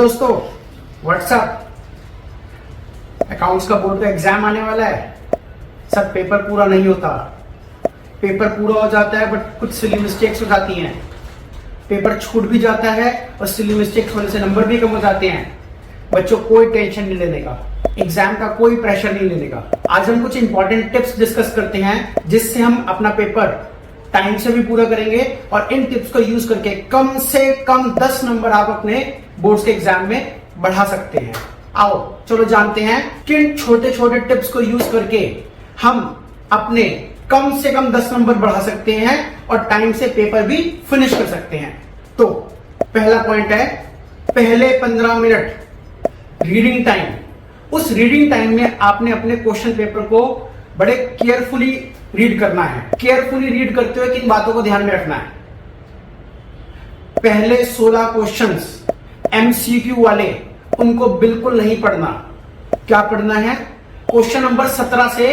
दोस्तों, WhatsApp accounts का board का एग्जाम आने वाला है। सब पेपर पूरा नहीं होता, पेपर पूरा हो जाता है बट कुछ सिली मिस्टेक्स हो जाती हैं। पेपर छूट भी जाता है और सिली मिस्टेक्स होने से नंबर भी कम हो जाते हैं। बच्चों, कोई टेंशन नहीं लेने का, एग्जाम का कोई प्रेशर नहीं लेने का। आज हम कुछ इंपॉर्टेंट टिप्स डिस्कस करते हैं जिससे हम अपना पेपर टाइम से भी पूरा करेंगे और इन टिप्स को यूज करके कम से कम 10 नंबर आप अपने बोर्ड्स के एग्जाम में बढ़ा सकते हैं। आओ चलो जानते हैं किन छोटे छोटे टिप्स को यूज करके हम अपने कम से कम 10 नंबर बढ़ा सकते हैं और टाइम से पेपर भी फिनिश कर सकते हैं। तो पहला पॉइंट है, पहले 15 मिनट रीडिंग टाइम। उस रीडिंग टाइम में आपने अपने क्वेश्चन पेपर को बड़े केयरफुली रीड करना है। केयरफुली रीड करते हुए किन बातों को ध्यान में रखना है? पहले 16 क्वेश्चंस एमसीक्यू वाले, उनको बिल्कुल नहीं पढ़ना। क्या पढ़ना है? क्वेश्चन नंबर 17 से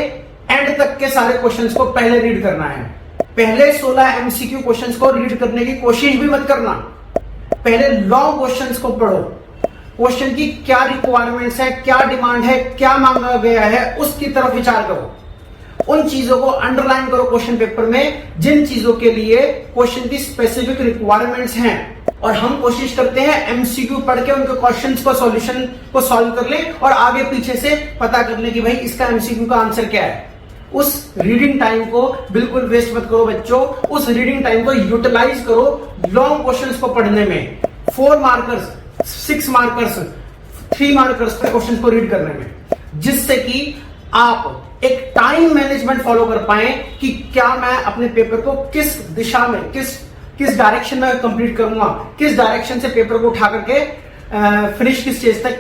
एंड तक के सारे क्वेश्चंस को पहले रीड करना है। पहले 16 एमसीक्यू क्वेश्चंस को रीड करने की कोशिश भी मत करना। पहले लॉन्ग क्वेश्चंस को पढ़ो। क्वेश्चन की क्या रिक्वायरमेंट्स है, क्या डिमांड है, क्या मांगा गया है, उसकी तरफ विचार करो। उन चीजों को अंडरलाइन करो क्वेश्चन पेपर में जिन चीजों के लिए क्वेश्चन की स्पेसिफिक रिक्वायरमेंट्स हैं। और हम कोशिश करते हैं एमसीक्यू पढ़ के उनके क्वेश्चंस को सॉल्यूशन को सॉल्व कर लें और आगे पीछे से पता कर लें कि भाई इसका एमसीक्यू का आंसर क्या है। उस रीडिंग टाइम को बिल्कुल वेस्ट मत करो बच्चों। उस रीडिंग टाइम को यूटिलाइज करो लॉन्ग क्वेश्चंस को पढ़ने में, 4 मार्कर्स, 6 मार्कर्स, 3 मार्कर्स के क्वेश्चन को रीड करने में, जिससे कि आप एक टाइम मैनेजमेंट फॉलो कर पाए कि क्या मैं अपने पेपर को किस दिशा में, किस डायरेक्शन में कंप्लीट करूंगा, किस डायरेक्शन से पेपर को उठा करके फिनिश की स्टेज तक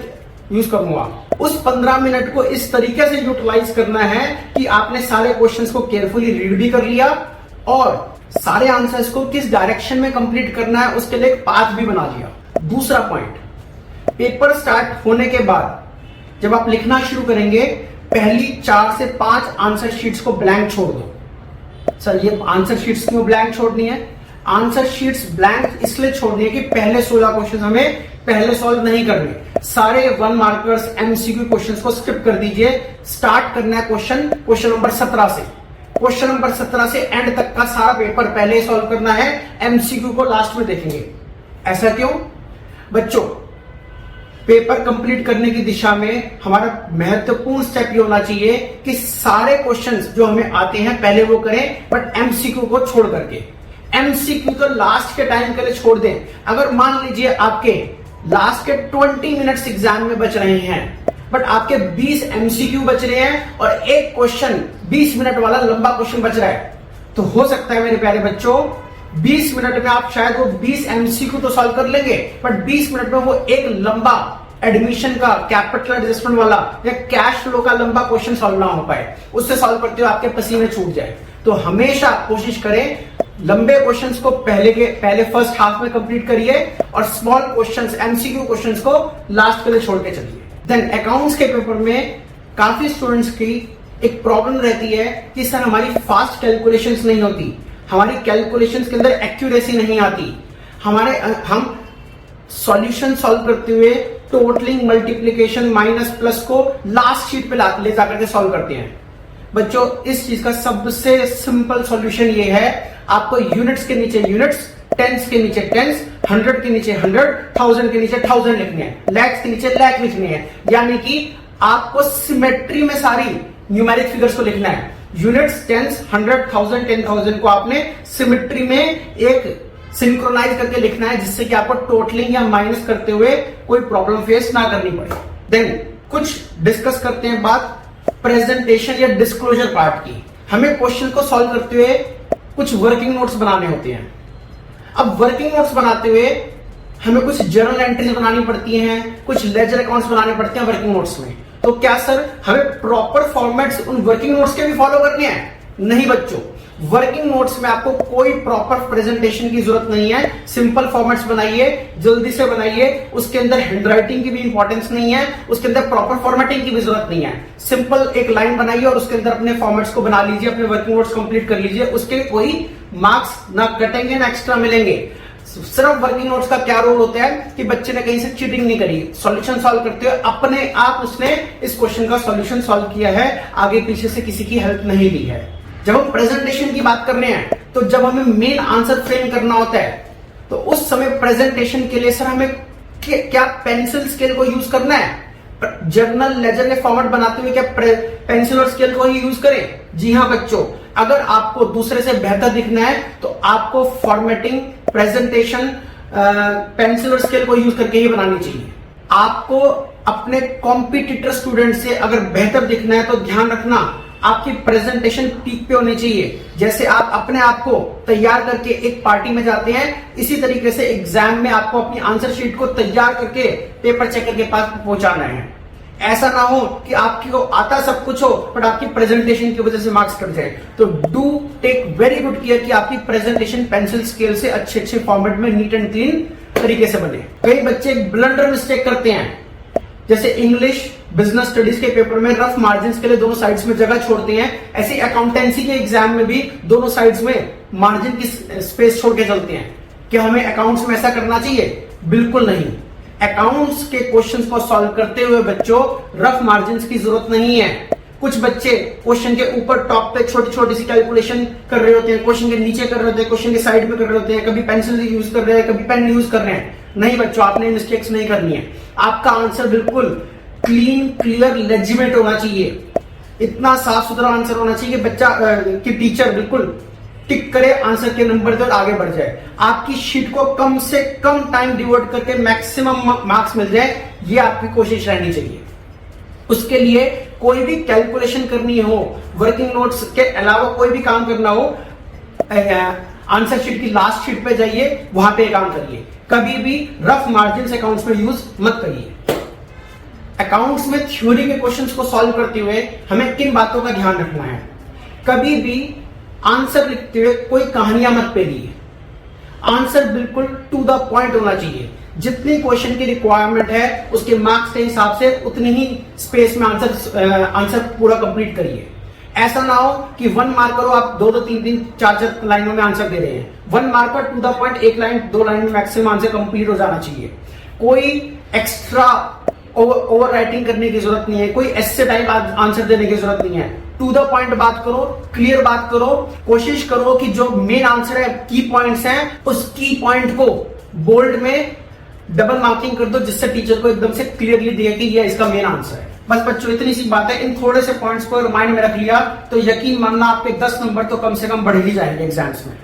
यूज करूंगा। उस 15 मिनट को इस तरीके से यूटिलाइज करना है कि आपने सारे क्वेश्चंस को केयरफुली रीड भी कर लिया और सारे आंसर्स को किस डायरेक्शन में कंप्लीट करना है उसके लिए एक पाथ भी बना लिया। दूसरा पॉइंट, पेपर स्टार्ट होने के बाद जब आप लिखना शुरू करेंगे, पहली 4 से 5 आंसर शीट्स को ब्लैंक छोड़ दो। सर ये आंसर शीट्स क्यों ब्लैंक छोड़नी है? आंसर शीट्स ब्लैंक इसलिए छोड़नी है कि पहले 16 क्वेश्चन हमें पहले सॉल्व नहीं करने। सारे 1 मार्कर्स एमसीक्यू क्वेश्चंस को स्किप कर दीजिए। स्टार्ट करना है क्वेश्चन नंबर 17 से। क्वेश्चन नंबर 17 से एंड तक का सारा पेपर पहले सॉल्व करना है, एमसीक्यू को लास्ट में देखेंगे। ऐसा क्यों? बच्चों, पेपर कंप्लीट करने की दिशा में हमारा महत्वपूर्ण स्टेप ये होना चाहिए कि सारे क्वेश्चंस जो हमें आते हैं पहले वो करें, बट एमसीक्यू को छोड़ करके। एमसीक्यू तो लास्ट के टाइम के लिए छोड़ दें। अगर मान लीजिए आपके लास्ट के 20 मिनट्स एग्जाम में बच रहे हैं बट आपके 20 एमसीक्यू बच रहे हैं और एक क्वेश्चन 20 मिनट वाला लंबा क्वेश्चन बच रहा है, तो हो सकता है मेरे प्यारे बच्चों 20 मिनट में आप शायद वो 20 एमसीक्यू तो सॉल्व कर लेंगे बट 20 मिनट में वो एक लंबा एडमिशन का, कैपिटल एडजस्टमेंट वाला या कैश फ्लो का लंबा क्वेश्चन सॉल्व ना हो पाए। उससे सॉल्व करते हुए आपके पसीने छूट जाए। तो हमेशा कोशिश करें लंबे क्वेश्चंस को पहले फर्स्ट हाफ में कंप्लीट करिए और स्मॉल क्वेश्चंस, एमसीक्यू क्वेश्चंस को लास्ट के लिए छोड़ के चलिए। देन अकाउंट्स के पेपर में काफी स्टूडेंट्स की एक प्रॉब्लम रहती है कि सर हमारी फास्ट कैलकुलेशंस नहीं होती, हमारी कैलकुलेशंस के अंदर एक्यूरेसी नहीं आती, हम सॉल्यूशन सॉल्व करते हुए टोटलिंग, मल्टीप्लिकेशन, माइनस, प्लस को लास्ट शीट पे ले जाकर के सॉल्व करते हैं। बच्चों, इस चीज का सबसे सिंपल सॉल्यूशन ये है, आपको यूनिट्स के न्यूचे यूनिट्स, टेंस के नीचे टेंस, 100 के नीचे 100, 1000 के नीचे 1000 लिखने हैं, लैक्स के नीचे लैक लिखने हैं। यानी कि आपको सिमेट्री में सारी न्यूमेरिक फिगर्स को लिखना है। यूनिट्स, टेंस, 100, 1000, 10,000 को आपने सिमेट्री में एक सिंक्रोनाइज करके लिखना है जिससे कि आपको टोटलिंग या माइनस करते हुए कोई प्रॉब्लम फेस ना करनी पड़े। देन कुछ डिस्कस करते हैं बात प्रेजेंटेशन या डिस्क्लोजर पार्ट की। हमें क्वेश्चन को सॉल्व करते हुए कुछ वर्किंग नोट्स बनाने होते हैं। अब वर्किंग नोट्स बनाते हुए हमें कुछ जर्नल एंट्रीज बनानी पड़ती हैं, कुछ लेजर अकाउंट्स बनाने पड़ते हैं वर्किंग नोट्स में। तो क्या सर हमें प्रॉपर फॉर्मेट्स उन वर्किंग नोट्स के भी फॉलो करने हैं? नहीं बच्चों, वर्किंग नोट्स में आपको कोई प्रॉपर प्रेजेंटेशन की जरूरत नहीं है। सिंपल फॉर्मेट्स बनाइए, जल्दी से बनाइए, उसके अंदर हैंडराइटिंग की भी इंपॉर्टेंस नहीं है, उसके अंदर प्रॉपर फॉर्मेटिंग की भी जरूरत नहीं है। सिंपल एक लाइन बनाइए और उसके अंदर अपने फॉर्मेट्स को बना लीजिए, अपने वर्किंग नोट्स कंप्लीट कर लीजिए। उसके कोई मार्क्स ना कटेंगे ना एक्स्ट्रा मिलेंगे। सिर्फ वर्किंग नोट्स का क्या रोल होता है कि बच्चे ने कहीं से चीटिंग नहीं करी, सॉल्यूशन सॉल्व करते हुए अपने आप उसने इस क्वेश्चन का सॉल्यूशन सॉल्व किया है, आगे पीछे से किसी की हेल्प नहीं ली है। जब हम प्रेजेंटेशन की बात करने हैं तो जब हमें मेन आंसर फ्रेम करना होता है तो उस समय प्रेजेंटेशन के लिए सर हमें क्या पेंसिल स्केल को यूज करना है, जर्नल लेजर के फॉर्मेट बनाते हुए क्या पेंसिल और स्केल को ही यूज करें? जी हाँ बच्चों, अगर आपको दूसरे से बेहतर दिखना है तो आपको फॉर्मेटिंग प्रेजेंटेशन पेंसिल और स्केल को यूज करके ही बनानी चाहिए। आपको अपने कॉम्पिटिटर स्टूडेंट से अगर बेहतर दिखना है तो ध्यान रखना आपकी प्रेजेंटेशन पीक पे होनी चाहिए। जैसे आप अपने आप को तैयार करके एक पार्टी में जाते हैं, इसी तरीके से एग्जाम में आपको अपनी आंसर शीट को तैयार करके पेपर चेकर के पास पहुंचाना है। ऐसा ना हो कि आपको आता सब कुछ हो बट आपकी प्रेजेंटेशन की वजह से मार्क्स कट जाए। तो do take very good care कि आपकी प्रेजेंटेशन पेंसिल स्केल से अच्छे फॉर्मेट में नीट एंड क्लीन तरीके से बने। कई बच्चे ब्लंडर मिस्टेक करते हैं, जैसे इंग्लिश बिजनेस स्टडीज के पेपर में रफ मार्जिन के लिए दोनों साइड्स में जगह छोड़ते हैं, ऐसे अकाउंटेंसी के एग्जाम में भी दोनों साइड्स में मार्जिन की स्पेस छोड़ के चलते हैं। क्या हमें अकाउंट्स में ऐसा करना चाहिए? बिल्कुल नहीं। अकाउंट्स के क्वेश्चंस को सॉल्व करते हुए बच्चों रफ मार्जिन की जरूरत नहीं है। कुछ बच्चे क्वेश्चन के ऊपर टॉप पे छोटी छोटी सी कैलकुलेशन कर रहे होते हैं, क्वेश्चन के नीचे कर रहे होते हैं, क्वेश्चन के साइड में कर रहे होते हैं, कभी पेंसिल यूज कर रहे हैं, कभी पेन यूज कर रहे हैं। नहीं बच्चों, आपने मिस्टेक्स नहीं करनी है। आपका आंसर बिल्कुल क्लीन क्लियर लेजिमेट होना चाहिए, इतना साफ सुथरा आंसर होना चाहिए कि बच्चा कि टीचर बिल्कुल टिक करे, आंसर के नंबर दे और आगे बढ़ जाए। आपकी शीट को कम से कम टाइम डिवोट करके मैक्सिमम मार्क्स मिल जाए, ये आपकी कोशिश रहनी चाहिए। उसके लिए कोई भी कैलकुलेशन करनी हो, वर्किंग नोट्स के अलावा कोई भी काम करना हो, आंसर शीट की लास्ट शीट पे जाइए, वहां पे काम करिए। कभी भी रफ मार्जिन अकाउंट्स में यूज मत करिए। अकाउंट्स में थ्योरी के क्वेश्चंस को सॉल्व करते हुए हमें किन बातों का ध्यान रखना है? कभी भी आंसर लिखते हुए कोई कहानियां मत पेलिए। आंसर बिल्कुल टू द पॉइंट होना चाहिए। जितनी क्वेश्चन की रिक्वायरमेंट है उसके मार्क्स के हिसाब से उतनी ही स्पेस में आंसर पूरा कंप्लीट करिए। ऐसा ना हो कि 1 मार्कर हो आप 2-2, 3-3, 4-4 लाइनों में आंसर दे रहे हैं। 1 marker to the point, 1 line 2 line में मैक्सिमम आंसर कंप्लीट हो जाना चाहिए। कोई एक्स्ट्रा ओवर राइटिंग करने की जरूरत नहीं है, कोई ऐसे टाइप आंसर देने की जरूरत नहीं है। टू द पॉइंट बात करो, क्लियर बात करो। कोशिश करो कि जो मेन आंसर है, की पॉइंट्स हैं, उस की पॉइंट को बोल्ड में डबल मार्किंग कर दो, जिससे टीचर को एकदम से क्लियरली दिखे कि ये इसका मेन आंसर है। बस बच्चों इतनी सी बात है। इन थोड़े से पॉइंट्स को माइंड में रख लिया तो यकीन मानना आपके 10 नंबर तो कम से कम बढ़ ही जाएंगे एग्जाम्स में।